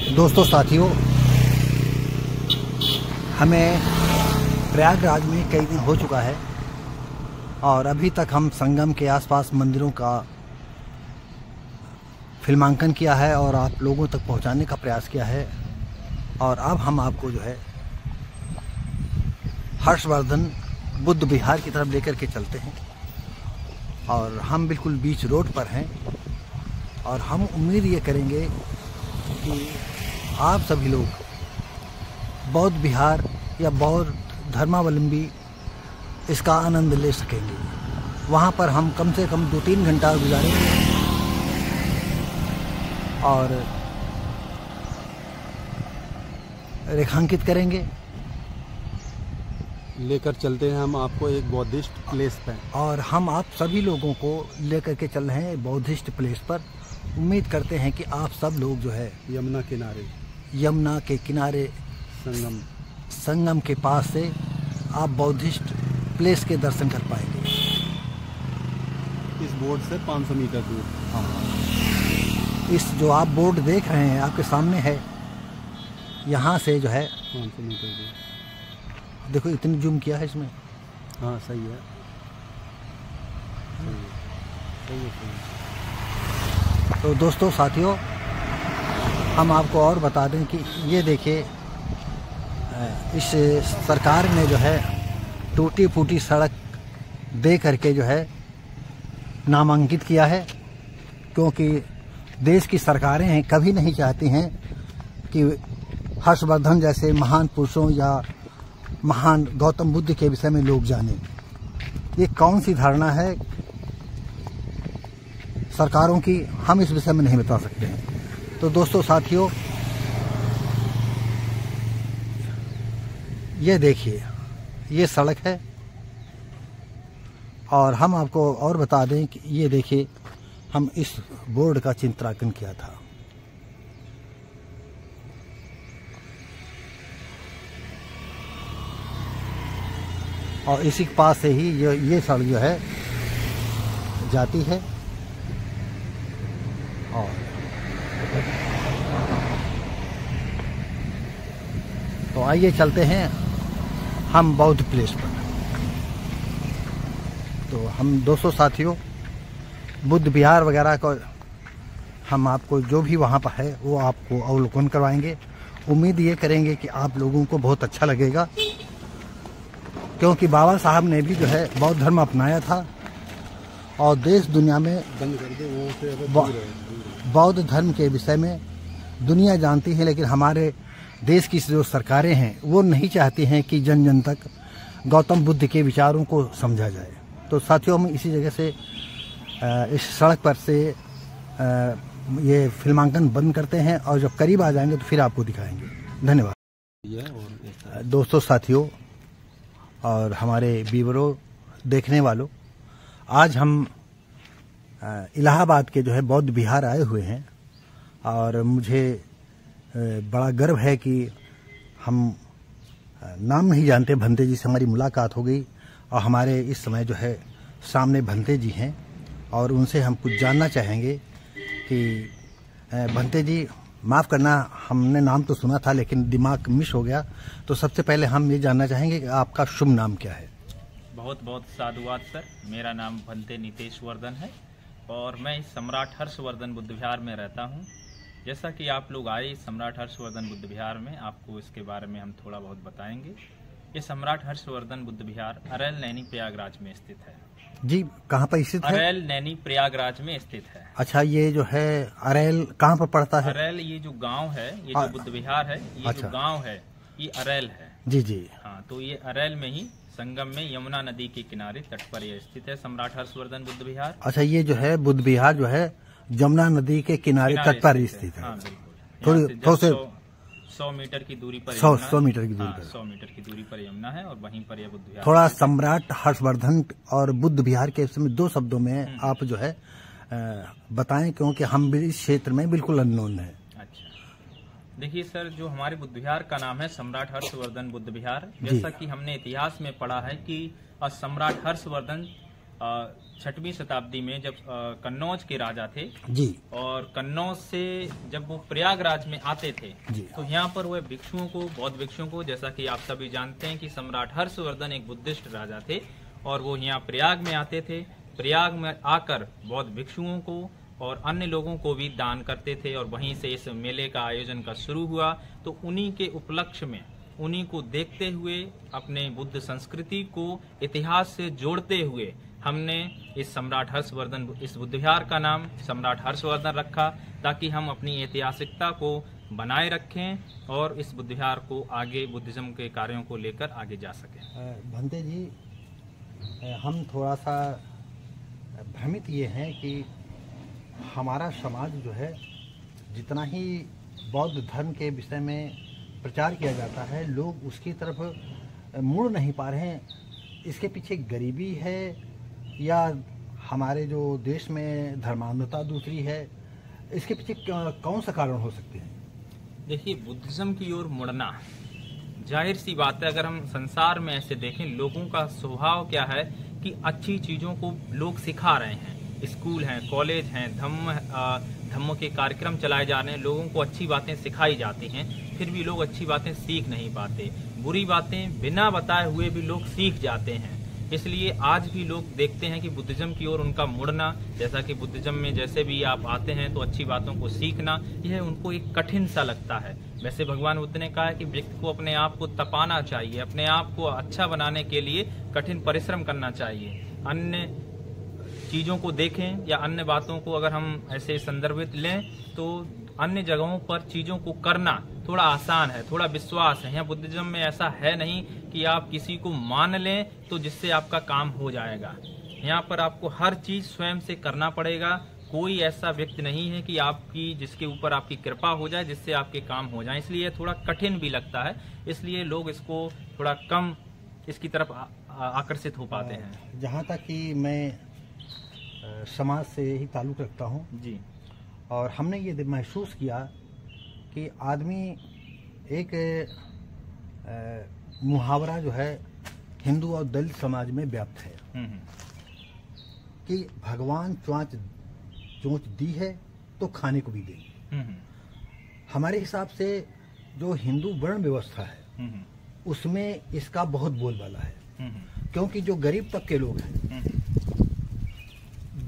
दोस्तों साथियों, हमें प्रयागराज में कई दिन हो चुका है और अभी तक हम संगम के आसपास मंदिरों का फिल्मांकन किया है और आप लोगों तक पहुंचाने का प्रयास किया है। और अब हम आपको जो है हर्षवर्धन बुद्ध विहार की तरफ लेकर के चलते हैं और हम बिल्कुल बीच रोड पर हैं और हम उम्मीद ये करेंगे कि आप सभी लोग बौद्ध विहार या बौद्ध धर्मावलंबी इसका आनंद ले सकेंगे। वहाँ पर हम कम से कम 2-3 घंटा गुजारेंगे और रेखांकित करेंगे। लेकर चलते हैं हम आपको एक बौद्धिस्ट प्लेस पर और हम आप सभी लोगों को लेकर के चल रहे हैं बौद्धिस्ट प्लेस पर। उम्मीद करते हैं कि आप सब लोग जो है यमुना के किनारे संगम के पास से आप बौद्धिस्ट प्लेस के दर्शन कर पाएंगे। इस बोर्ड से 500 मीटर दूर। हाँ, इस जो आप बोर्ड देख रहे हैं आपके सामने है, यहाँ से जो है 500 मीटर दूर। देखो इतनी जूम किया है इसमें। हाँ सही है, सही है। तो दोस्तों साथियों, हम आपको और बता दें कि ये देखिए, इस सरकार ने जो है टूटी फूटी सड़क दे करके जो है नामांकित किया है, क्योंकि देश की सरकारें हैं कभी नहीं चाहती हैं कि हर्षवर्धन जैसे महान पुरुषों या महान गौतम बुद्ध के विषय में लोग जानें। ये कौन सी धारणा है सरकारों की, हम इस विषय में नहीं बता सकते हैं। तो दोस्तों साथियों, ये देखिए ये सड़क है और हम आपको और बता दें कि ये देखिए हम इस बोर्ड का चित्रांकन किया था। और इसी के पास से ही ये सड़क जो है जाती है। और तो आइए चलते हैं हम बौद्ध प्लेस पर। तो हम 200 साथियों बुद्ध विहार वगैरह को हम आपको जो भी वहाँ पर है वो आपको अवलोकन करवाएंगे। उम्मीद ये करेंगे कि आप लोगों को बहुत अच्छा लगेगा, क्योंकि बाबा साहब ने भी जो है बौद्ध धर्म अपनाया था और देश दुनिया में बौद्ध धर्म के विषय में दुनिया जानती है, लेकिन हमारे देश की जो सरकारें हैं वो नहीं चाहती हैं कि जन जन तक गौतम बुद्ध के विचारों को समझा जाए। तो साथियों, हम इसी जगह से इस सड़क पर से ये फिल्मांकन बंद करते हैं और जब करीब आ जाएंगे तो फिर आपको दिखाएंगे। धन्यवाद। दोस्तों साथियों और हमारे व्यूअरों देखने वालों, आज हम इलाहाबाद के जो है बौद्ध विहार आए हुए हैं और मुझे बड़ा गर्व है कि हम नाम नहीं जानते भंते जी से हमारी मुलाकात हो गई और हमारे इस समय जो है सामने भंते जी हैं और उनसे हम कुछ जानना चाहेंगे कि भंते जी, माफ़ करना हमने नाम तो सुना था लेकिन दिमाग मिस हो गया, तो सबसे पहले हम ये जानना चाहेंगे कि आपका शुभ नाम क्या है। बहुत बहुत साधुवाद सर। मेरा नाम भंते नीतेश वर्धन है और मैं सम्राट हर्षवर्धन बुद्ध विहार में रहता हूँ। जैसा कि आप लोग आए सम्राट हर्षवर्धन बुद्ध विहार में, आपको इसके बारे में हम थोड़ा बहुत बताएंगे। ये सम्राट हर्षवर्धन बुद्ध विहार अरैल नैनी प्रयागराज में स्थित है। जी, कहाँ पर स्थित है? अरैल नैनी प्रयागराज में स्थित है। अच्छा, ये जो है अरैल कहाँ पर पड़ता है? अरैल ये जो गांव है, ये जो बुद्ध विहार है, ये जो गांव है ये अरैल है। जी जी। हाँ, तो ये अरैल में ही संगम में यमुना नदी के किनारे तट पर यह स्थित है सम्राट हर्षवर्धन बुद्ध विहार। अच्छा, ये जो है बुद्ध विहार जो है यमुना नदी के किनारे तट पर स्थित है। हाँ, थोड़ी 100 मीटर की दूरी पर 100 मीटर की दूरी पर 100 मीटर की दूरी पर यमुना है और वहीं पर यह बुद्ध विहार। थोड़ा सम्राट हर्षवर्धन और बुद्ध विहार के समय 2 शब्दों में आप जो है बताएं, क्योंकि हम भी इस क्षेत्र में बिल्कुल अननोन है। देखिए सर, जो हमारे बुद्ध विहार का नाम है सम्राट हर्षवर्धन बुद्ध विहार, जैसा कि हमने इतिहास में पढ़ा है कि सम्राट हर्षवर्धन 6वीं शताब्दी में जब कन्नौज के राजा थे जी और कन्नौज से जब वो प्रयागराज में आते थे जी। तो यहाँ पर वह भिक्षुओं को, बौद्ध भिक्षुओं को, जैसा कि आप सभी जानते हैं कि सम्राट हर्षवर्धन एक बुद्धिस्ट राजा थे और वो यहाँ प्रयाग में आते थे। प्रयाग में आकर बौद्ध भिक्षुओं को और अन्य लोगों को भी दान करते थे और वहीं से इस मेले का आयोजन का शुरू हुआ। तो उन्हीं के उपलक्ष्य में, उन्हीं को देखते हुए, अपने बुद्ध संस्कृति को इतिहास से जोड़ते हुए हमने इस सम्राट हर्षवर्धन, इस बुद्ध विहार का नाम सम्राट हर्षवर्धन रखा, ताकि हम अपनी ऐतिहासिकता को बनाए रखें और इस बुद्ध विहार को आगे बुद्धिज्म के कार्यों को लेकर आगे जा सकें। भंते जी, हम थोड़ा सा भ्रमित ये हैं कि हमारा समाज जो है, जितना ही बौद्ध धर्म के विषय में प्रचार किया जाता है, लोग उसकी तरफ मुड़ नहीं पा रहे हैं। इसके पीछे गरीबी है या हमारे जो देश में धर्मांधता दूसरी है? इसके पीछे कौन सा कारण हो सकते हैं? देखिए, बुद्धिज्म की ओर मुड़ना जाहिर सी बात है। अगर हम संसार में ऐसे देखें, लोगों का स्वभाव क्या है कि अच्छी चीजों को लोग सिखा रहे हैं। स्कूल हैं, कॉलेज हैं, धम्म के कार्यक्रम चलाए जा रहे हैं, लोगों को अच्छी बातें सिखाई जाती हैं, फिर भी लोग अच्छी बातें सीख नहीं पाते। बुरी बातें बिना बताए हुए भी लोग सीख जाते हैं। इसलिए आज भी लोग देखते हैं कि बुद्धिज्म की ओर उनका मुड़ना, जैसा कि बुद्धिज्म में जैसे भी आप आते हैं तो अच्छी बातों को सीखना, यह उनको एक कठिन सा लगता है। वैसे भगवान बुद्ध ने कहा है कि व्यक्ति को अपने आप को तपाना चाहिए, अपने आप को अच्छा बनाने के लिए कठिन परिश्रम करना चाहिए। अन्य चीजों को देखें या अन्य बातों को अगर हम ऐसे संदर्भित लें तो अन्य जगहों पर चीजों को करना थोड़ा आसान है, थोड़ा विश्वास है। यहाँ बुद्धिज्म में ऐसा है नहीं कि आप किसी को मान लें तो जिससे आपका काम हो जाएगा। यहाँ पर आपको हर चीज स्वयं से करना पड़ेगा। कोई ऐसा व्यक्ति नहीं है कि आपकी, जिसके ऊपर आपकी कृपा हो जाए, जिससे आपके काम हो जाए। इसलिए थोड़ा कठिन भी लगता है, इसलिए लोग इसको थोड़ा कम इसकी तरफ आकर्षित हो पाते हैं। जहाँ तक कि मैं समाज से ही ताल्लुक़ रखता हूँ जी, और हमने ये महसूस किया कि आदमी एक मुहावरा जो है हिंदू और दलित समाज में व्याप्त है कि भगवान चोंच दी है तो खाने को भी देंगे। हमारे हिसाब से जो हिंदू वर्ण व्यवस्था है उसमें इसका बहुत बोलबाला है, क्योंकि जो गरीब तबके लोग हैं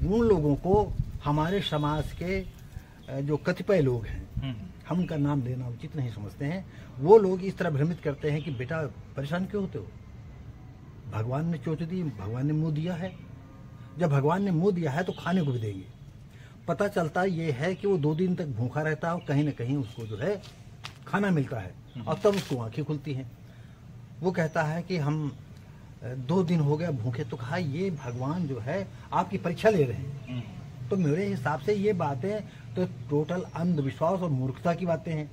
उन लोगों को हमारे समाज के जो कतिपय लोग हैं, हम उनका नाम लेना उचित नहीं समझते हैं, वो लोग इस तरह भ्रमित करते हैं कि बेटा परेशान क्यों होते हो, भगवान ने चोंच दी, भगवान ने मुंह दिया है, जब भगवान ने मुंह दिया है तो खाने को भी देंगे। पता चलता ये है कि वो 2 दिन तक भूखा रहता है और कहीं न कहीं उसको जो है खाना मिलता है और तब उसको आंखें खुलती हैं। वो कहता है कि हम 2 दिन हो गया भूखे, तो कहा ये भगवान जो है आपकी परीक्षा ले रहे हैं। तो मेरे हिसाब से ये बातें तो टोटल अंधविश्वास और मूर्खता की बातें हैं।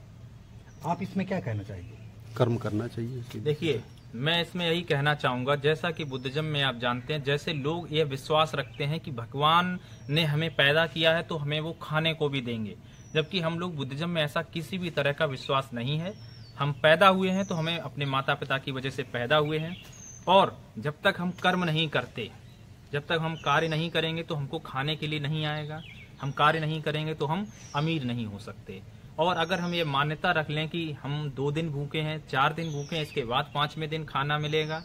आप इसमें क्या कहना चाहिए? कर्म करना चाहिए। देखिए, मैं इसमें यही कहना चाहूंगा, जैसा कि बुद्धिज्म में आप जानते हैं, जैसे लोग यह विश्वास रखते हैं कि भगवान ने हमें पैदा किया है तो हमें वो खाने को भी देंगे, जबकि हम लोग बुद्धिज्म में ऐसा किसी भी तरह का विश्वास नहीं है। हम पैदा हुए हैं तो हमें अपने माता पिता की वजह से पैदा हुए हैं, और जब तक हम कर्म नहीं करते, जब तक हम कार्य नहीं करेंगे तो हमको खाने के लिए नहीं आएगा। हम कार्य नहीं करेंगे तो हम अमीर नहीं हो सकते। और अगर हम ये मान्यता रख लें कि हम 2 दिन भूखे हैं, 4 दिन भूखे हैं, इसके बाद 5वें दिन खाना मिलेगा,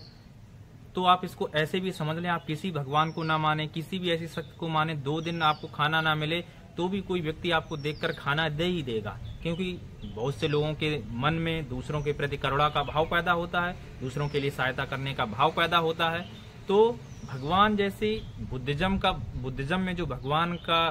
तो आप इसको ऐसे भी समझ लें, आप किसी भगवान को ना माने, किसी भी ऐसी शक्ति को माने, 2 दिन आपको खाना ना मिले तो भी कोई व्यक्ति आपको देखकर खाना दे ही देगा, क्योंकि बहुत से लोगों के मन में दूसरों के प्रति करुणा का भाव पैदा होता है, दूसरों के लिए सहायता करने का भाव पैदा होता है। तो भगवान जैसे बुद्धिज्म में जो भगवान का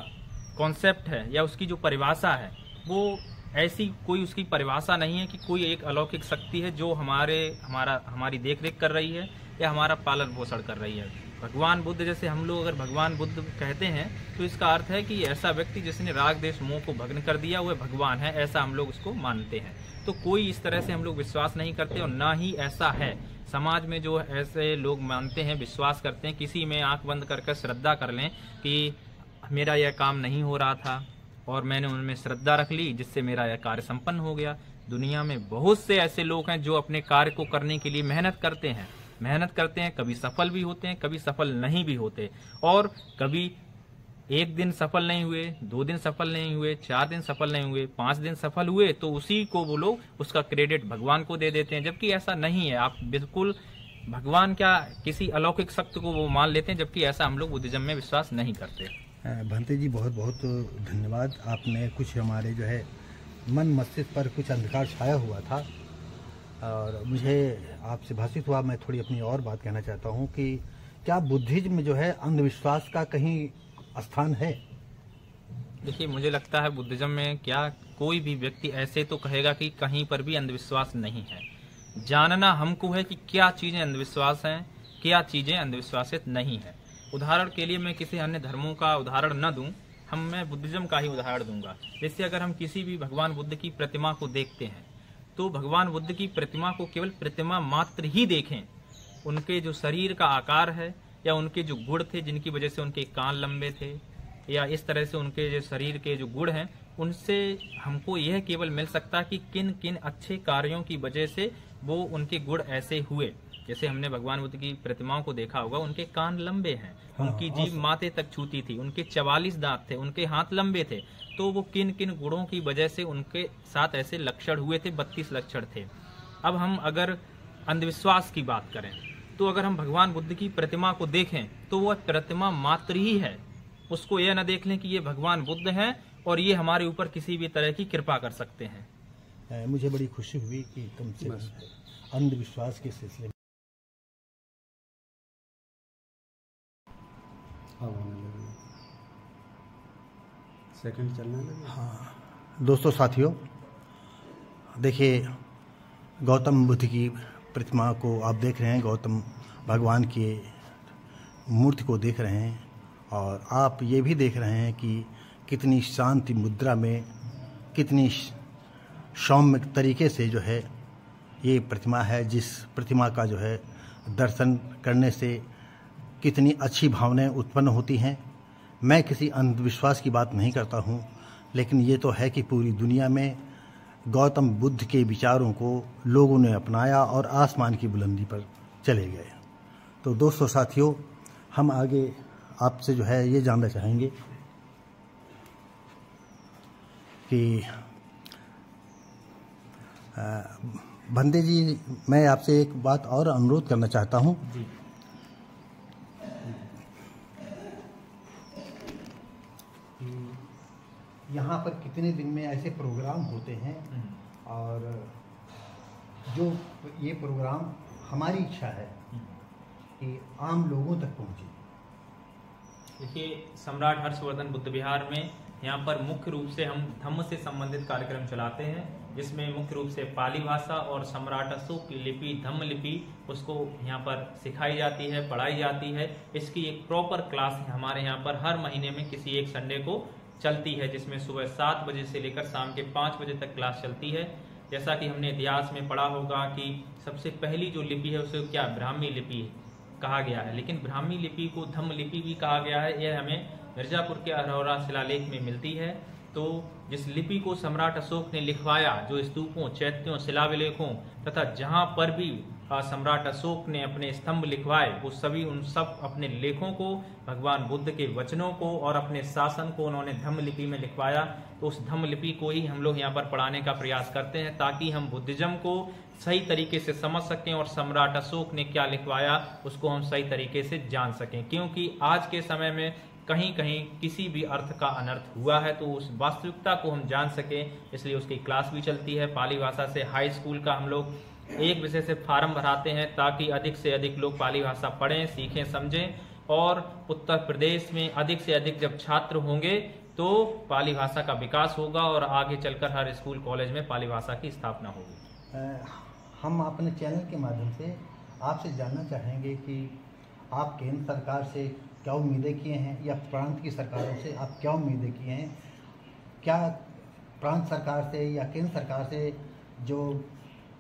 कॉन्सेप्ट है या उसकी जो परिभाषा है, वो ऐसी कोई उसकी परिभाषा नहीं है कि कोई एक अलौकिक शक्ति है जो हमारी देखरेख कर रही है या हमारा पालन पोषण कर रही है। भगवान बुद्ध जैसे हम लोग अगर भगवान बुद्ध कहते हैं तो इसका अर्थ है कि ऐसा व्यक्ति जिसने राग देश मोह को भग्न कर दिया वह भगवान है, ऐसा हम लोग उसको मानते हैं। तो कोई इस तरह से हम लोग विश्वास नहीं करते, और ना ही ऐसा है समाज में जो ऐसे लोग मानते हैं, विश्वास करते हैं, किसी में आंख बंद करके श्रद्धा कर लें कि मेरा यह काम नहीं हो रहा था और मैंने उनमें श्रद्धा रख ली जिससे मेरा यह कार्य संपन्न हो गया। दुनिया में बहुत से ऐसे लोग हैं जो अपने कार्य को करने के लिए मेहनत करते हैं, मेहनत करते हैं, कभी सफल भी होते हैं, कभी सफल नहीं भी होते, और कभी एक दिन सफल नहीं हुए, 2 दिन सफल नहीं हुए, 4 दिन सफल नहीं हुए, 5 दिन सफल हुए तो उसी को वो लोग उसका क्रेडिट भगवान को दे देते हैं, जबकि ऐसा नहीं है। आप बिल्कुल भगवान क्या किसी अलौकिक शक्ति को वो मान लेते हैं, जबकि ऐसा हम लोग बुद्धिज्म में विश्वास नहीं करते। भंते जी बहुत बहुत धन्यवाद। आपने कुछ हमारे जो है मन मस्तिष्क पर कुछ अंधकार छाया हुआ था और मुझे आपसे भाषित हुआ। मैं थोड़ी अपनी और बात कहना चाहता हूँ कि क्या बुद्धिज्म में जो है अंधविश्वास का कहीं स्थान है? देखिए, मुझे लगता है बुद्धिज्म में क्या कोई भी व्यक्ति ऐसे तो कहेगा कि कहीं पर भी अंधविश्वास नहीं है। जानना हमको है कि क्या चीजें अंधविश्वास हैं, क्या चीजें अंधविश्वासित नहीं है। उदाहरण के लिए मैं किसी अन्य धर्मों का उदाहरण न दूं, मैं बुद्धिज्म का ही उदाहरण दूंगा। जैसे अगर हम किसी भी भगवान बुद्ध की प्रतिमा को देखते हैं तो भगवान बुद्ध की प्रतिमा को केवल प्रतिमा मात्र ही देखें, उनके जो शरीर का आकार है या उनके जो गुण थे जिनकी वजह से उनके कान लंबे थे, या इस तरह से उनके जो शरीर के जो गुण हैं, उनसे हमको यह केवल मिल सकता कि किन किन अच्छे कार्यों की वजह से वो उनके गुण ऐसे हुए। जैसे हमने भगवान बुद्ध की प्रतिमाओं को देखा होगा, उनके कान लंबे हैं, उनकी जीभ माथे तक छूती थी, उनके 44 दांत थे, उनके हाथ लंबे थे। तो वो किन किन गुणों की वजह से उनके साथ ऐसे लक्षण हुए थे, 32 लक्षण थे। अब हम अगर अंधविश्वास की बात करें तो अगर हम भगवान बुद्ध की प्रतिमा को देखें तो वह प्रतिमा मात्र ही है, उसको यह न देख लें कि ये भगवान बुद्ध हैं और ये हमारे ऊपर किसी भी तरह की कृपा कर सकते हैं। मुझे बड़ी खुशी हुई कि तुमसे अंधविश्वास के सिलसिले में सेकंड चलने लगे। हाँ दोस्तों, साथियों, देखिए गौतम बुद्ध की प्रतिमा को आप देख रहे हैं, गौतम भगवान की मूर्ति को देख रहे हैं, और आप ये भी देख रहे हैं कि कितनी शांति मुद्रा में, कितनी सौम्य तरीके से जो है ये प्रतिमा है, जिस प्रतिमा का जो है दर्शन करने से कितनी अच्छी भावनाएं उत्पन्न होती हैं। मैं किसी अंधविश्वास की बात नहीं करता हूं, लेकिन ये तो है कि पूरी दुनिया में गौतम बुद्ध के विचारों को लोगों ने अपनाया और आसमान की बुलंदी पर चले गए। तो दोस्तों, साथियों, हम आगे आपसे जो है ये जानना चाहेंगे कि भंते जी, मैं आपसे एक बात और अनुरोध करना चाहता हूँ। जी। यहाँ पर कितने दिन में ऐसे प्रोग्राम होते हैं और जो ये प्रोग्राम हमारी इच्छा है कि आम लोगों तक पहुँचे। देखिए, सम्राट हर्षवर्धन बुद्ध विहार में यहाँ पर मुख्य रूप से हम धम्म से संबंधित कार्यक्रम चलाते हैं, जिसमें मुख्य रूप से पाली भाषा और सम्राट अशोक की लिपि, धम्म लिपि, उसको यहाँ पर सिखाई जाती है, पढ़ाई जाती है। इसकी एक प्रॉपर क्लास हमारे यहाँ पर हर महीने में किसी एक संडे को चलती है, जिसमें सुबह 7 बजे से लेकर शाम के 5 बजे तक क्लास चलती है। जैसा कि हमने इतिहास में पढ़ा होगा कि सबसे पहली जो लिपि है उसे क्या ब्राह्मी लिपि कहा गया है, लेकिन ब्राह्मी लिपि को धम्म लिपि भी कहा गया है। यह हमें मिर्जापुर के अरौरा शिलालेख में मिलती है। तो जिस लिपि को सम्राट अशोक ने लिखवाया, जो स्तूपों, चैत्यों, शिलालेखों तथा जहां पर भी सम्राट अशोक ने अपने स्तंभ लिखवाए, वो सभी उन सब अपने लेखों को, भगवान बुद्ध के वचनों को और अपने शासन को उन्होंने धम्म लिपि में लिखवाया। तो उस धम्म लिपि को ही हम लोग यहाँ पर पढ़ाने का प्रयास करते हैं, ताकि हम बुद्धिज्म को सही तरीके से समझ सकें और सम्राट अशोक ने क्या लिखवाया उसको हम सही तरीके से जान सकें। क्योंकि आज के समय में कहीं कहीं किसी भी अर्थ का अनर्थ हुआ है, तो उस वास्तविकता को हम जान सकें, इसलिए उसकी क्लास भी चलती है। पाली भाषा से हाई स्कूल का हम लोग एक विषय से फार्म भराते हैं, ताकि अधिक से अधिक लोग पाली भाषा पढ़ें, सीखें, समझें, और उत्तर प्रदेश में अधिक से अधिक जब छात्र होंगे तो पाली भाषा का विकास होगा और आगे चलकर हर स्कूल कॉलेज में पाली भाषा की स्थापना होगी। हम अपने चैनल के माध्यम से आपसे जानना चाहेंगे कि आप केंद्र सरकार से क्या उम्मीदें किए हैं, या प्रांत की सरकारों से आप क्या उम्मीदें किए हैं? क्या प्रांत सरकार से या केंद्र सरकार से जो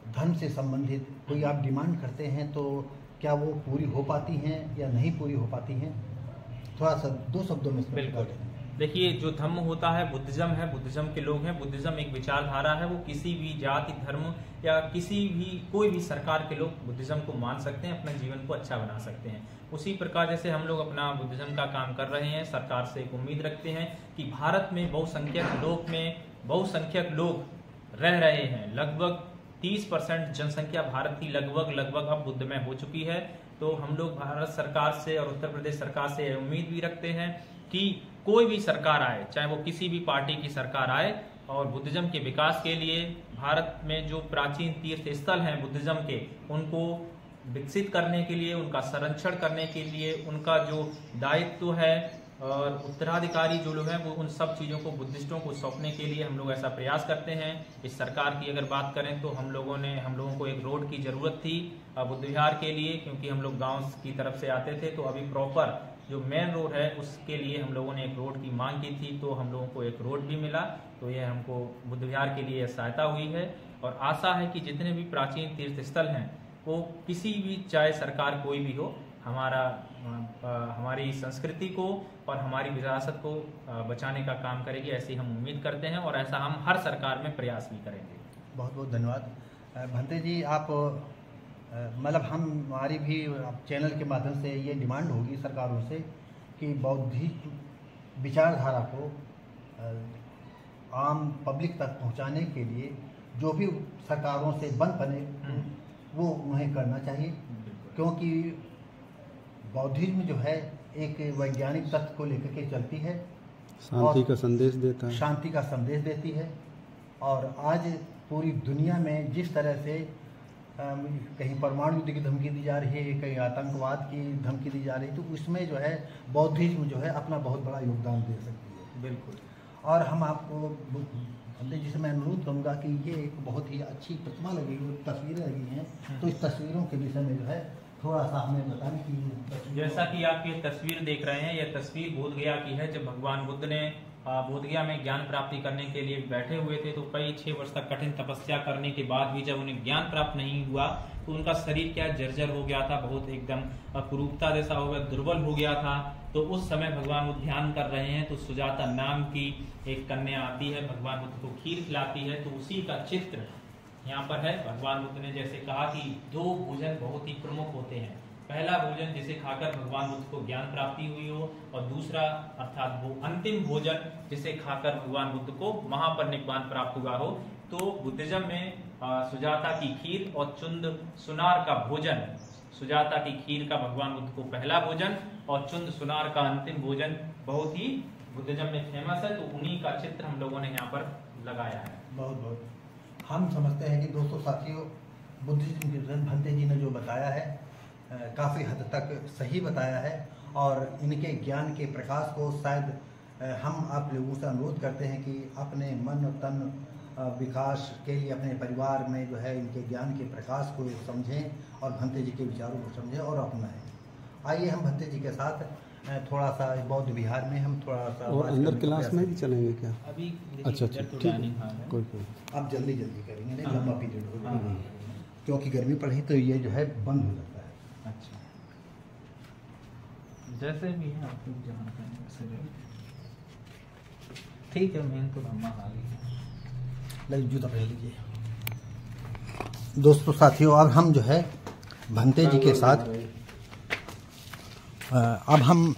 धर्म से संबंधित कोई आप डिमांड करते हैं, तो क्या वो पूरी हो पाती हैं या नहीं पूरी हो पाती हैं? थोड़ा सा 2 शब्दों में बिल्कुल। देखिए, जो धर्म होता है बुद्धिज्म के लोग हैं। बुद्धिज्म एक विचारधारा है, वो किसी भी जाति धर्म या कोई भी सरकार के लोग बुद्धिज्म को मान सकते हैं, अपने जीवन को अच्छा बना सकते हैं। उसी प्रकार जैसे हम लोग अपना बुद्धिज्म का काम कर रहे हैं, सरकार से एक उम्मीद रखते हैं कि भारत में बहुसंख्यक लोग रह रहे हैं। लगभग 30% जनसंख्या भारत की लगभग अब बुद्ध में हो चुकी है। तो हम लोग भारत सरकार से और उत्तर प्रदेश सरकार से उम्मीद भी रखते हैं कि कोई भी सरकार आए, चाहे वो किसी भी पार्टी की सरकार आए, और बुद्धिज्म के विकास के लिए भारत में जो प्राचीन तीर्थ स्थल हैं बुद्धिज्म के, उनको विकसित करने के लिए, उनका संरक्षण करने के लिए, उनका जो दायित्व है और उत्तराधिकारी जो लोग हैं वो उन सब चीज़ों को बुद्धिस्टों को सौंपने के लिए हम लोग ऐसा प्रयास करते हैं। इस सरकार की अगर बात करें तो हम लोगों को एक रोड की ज़रूरत थी बुद्ध विहार के लिए, क्योंकि हम लोग गाँव की तरफ से आते थे। तो अभी प्रॉपर जो मेन रोड है उसके लिए हम लोगों ने एक रोड की मांग की थी, तो हम लोगों को एक रोड भी मिला। तो यह हमको बुद्ध विहार के लिए सहायता हुई है, और आशा है कि जितने भी प्राचीन तीर्थ स्थल हैं वो किसी भी, चाहे सरकार कोई भी हो, हमारी संस्कृति को और हमारी विरासत को बचाने का काम करेगी, ऐसी हम उम्मीद करते हैं, और ऐसा हम हर सरकार में प्रयास भी करेंगे। बहुत बहुत धन्यवाद भंते जी। आप मतलब हमारी भी चैनल के माध्यम से ये डिमांड होगी सरकारों से कि बौद्धिक विचारधारा को आम पब्लिक तक पहुंचाने के लिए जो भी सरकारों से बन बने वो उन्हें करना चाहिए, क्योंकि बौद्धिज्म जो है एक वैज्ञानिक तथ्य को लेकर के चलती है, शांति का संदेश देता है, शांति का संदेश देती है। और आज पूरी दुनिया में जिस तरह से कहीं परमाणु युद्ध की धमकी दी जा रही है, कहीं आतंकवाद की धमकी दी जा रही है, तो उसमें जो है बौद्धिज्म जो है अपना बहुत बड़ा योगदान दे सकती है। बिल्कुल। और हम आपको भंते जी से मैं अनुरोध करूँगा कि ये एक बहुत ही अच्छी प्रतिमा लगी हुई, तस्वीरें लगी हैं, तो इस तस्वीरों के विषय में जो है थोड़ा सा हमें बताएं कि जैसा कि आप ये तस्वीर देख रहे हैं, यह तस्वीर बोधगया की है। जब भगवान बुद्ध ने बोधगया में ज्ञान प्राप्ति करने के लिए बैठे हुए थे, तो कई 6 वर्ष तक कठिन तपस्या करने के बाद भी जब उन्हें ज्ञान प्राप्त नहीं हुआ तो उनका शरीर क्या जर्जर हो गया था, बहुत एकदम कुरूपता जैसा हो गया, दुर्बल हो गया था। तो उस समय भगवान बुद्ध ध्यान कर रहे हैं, तो सुजाता नाम की एक कन्या आती है, भगवान बुद्ध को खीर खिलाती है। तो उसी का चित्र यहाँ पर है। भगवान बुद्ध ने जैसे कहा कि 2 भोजन बहुत ही प्रमुख होते हैं। पहला भोजन जिसे खाकर भगवान बुद्ध को ज्ञान प्राप्ति हुई हो, और दूसरा अर्थात वो अंतिम भोजन जिसे खाकर भगवान बुद्ध को महापरिनिर्वाण प्राप्त हुआ हो। तो बुद्धिज्म में सुजाता की खीर और चुंद सुनार का भोजन, सुजाता की खीर का भगवान बुद्ध को पहला भोजन और चुंद सुनार का अंतिम भोजन बहुत ही बुद्धिज्म में फेमस है। तो उन्हीं का चित्र हम लोगों ने यहाँ पर लगाया है। बहुत बहुत हम समझते हैं कि दोस्तों साथियों, बुद्धिज्म के भंते जी ने जो बताया है काफ़ी हद तक सही बताया है, और इनके ज्ञान के प्रकाश को शायद हम आप लोगों से अनुरोध करते हैं कि अपने मन तन विकास के लिए अपने परिवार में जो है इनके ज्ञान के प्रकाश को समझें और भंते जी के विचारों को समझें और अपनाएं। आइए हम भंते जी के साथ थोड़ा सा बौद्ध विहार में हम थोड़ा सा और अंदर क्लास में भी चलेंगे क्या? अभी अच्छा ठीक, कोई अब जल्दी करेंगे, नहीं लंबा पीरियड होगा, क्योंकि गर्मी पड़ी तो ये जो है बंद हो जाता है। अच्छा, जैसे भी है आप लोग जहाँ ठीक है। मेन तो लंबा हाल ही है। जूता पहन लीजिए। दोस्तों साथियों, अब हम जो है भंते जी के साथ अब हम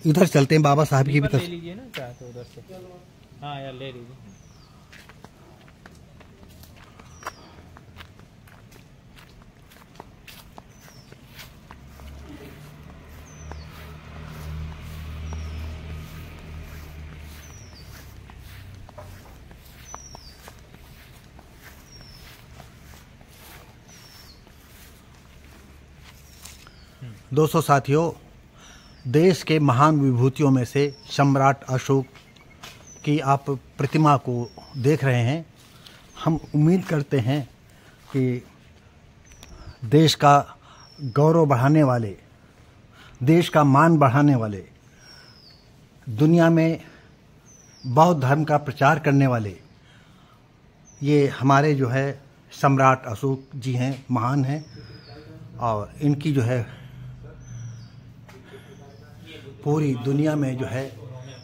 इधर चलते हैं। बाबा साहब की भी ले लीजिए ना, चाहे तो उधर से। हाँ यार, ले लीजिए। दोस्तों साथियों, देश के महान विभूतियों में से सम्राट अशोक की आप प्रतिमा को देख रहे हैं। हम उम्मीद करते हैं कि देश का गौरव बढ़ाने वाले, देश का मान बढ़ाने वाले, दुनिया में बौद्ध धर्म का प्रचार करने वाले ये हमारे जो है सम्राट अशोक जी हैं, महान हैं। और इनकी जो है पूरी दुनिया में जो है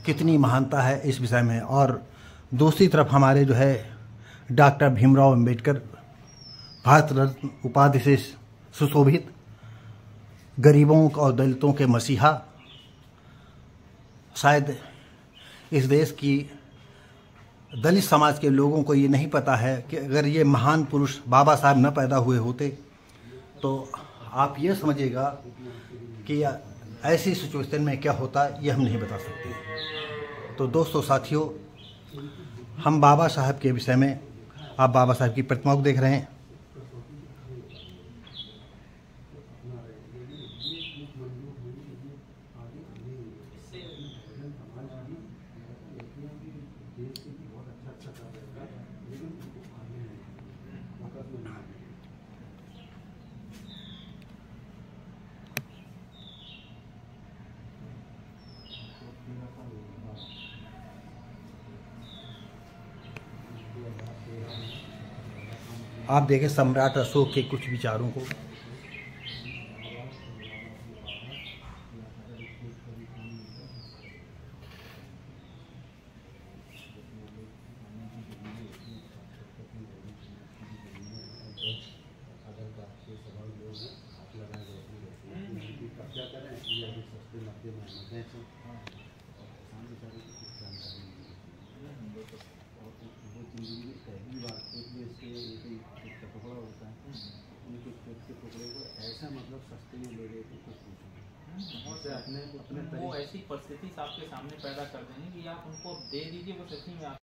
कितनी महानता है इस विषय में। और दूसरी तरफ हमारे जो है डॉक्टर भीमराव अंबेडकर, भारत रत्न उपाधि से सुशोभित, गरीबों और दलितों के मसीहा। शायद इस देश की दलित समाज के लोगों को ये नहीं पता है कि अगर ये महान पुरुष बाबा साहब न पैदा हुए होते तो आप ये समझिएगा कि ऐसी सिचुएशन में क्या होता, ये हम नहीं बता सकते। तो दोस्तों, साथियों, हम बाबा साहब के विषय में, आप बाबा साहब की प्रतिमा को देख रहे हैं। आप देखें सम्राट अशोक के कुछ विचारों को। वो ऐसी परिस्थिति आपके सामने पैदा कर देंगे कि आप उनको दे दीजिए, वो सच्ची में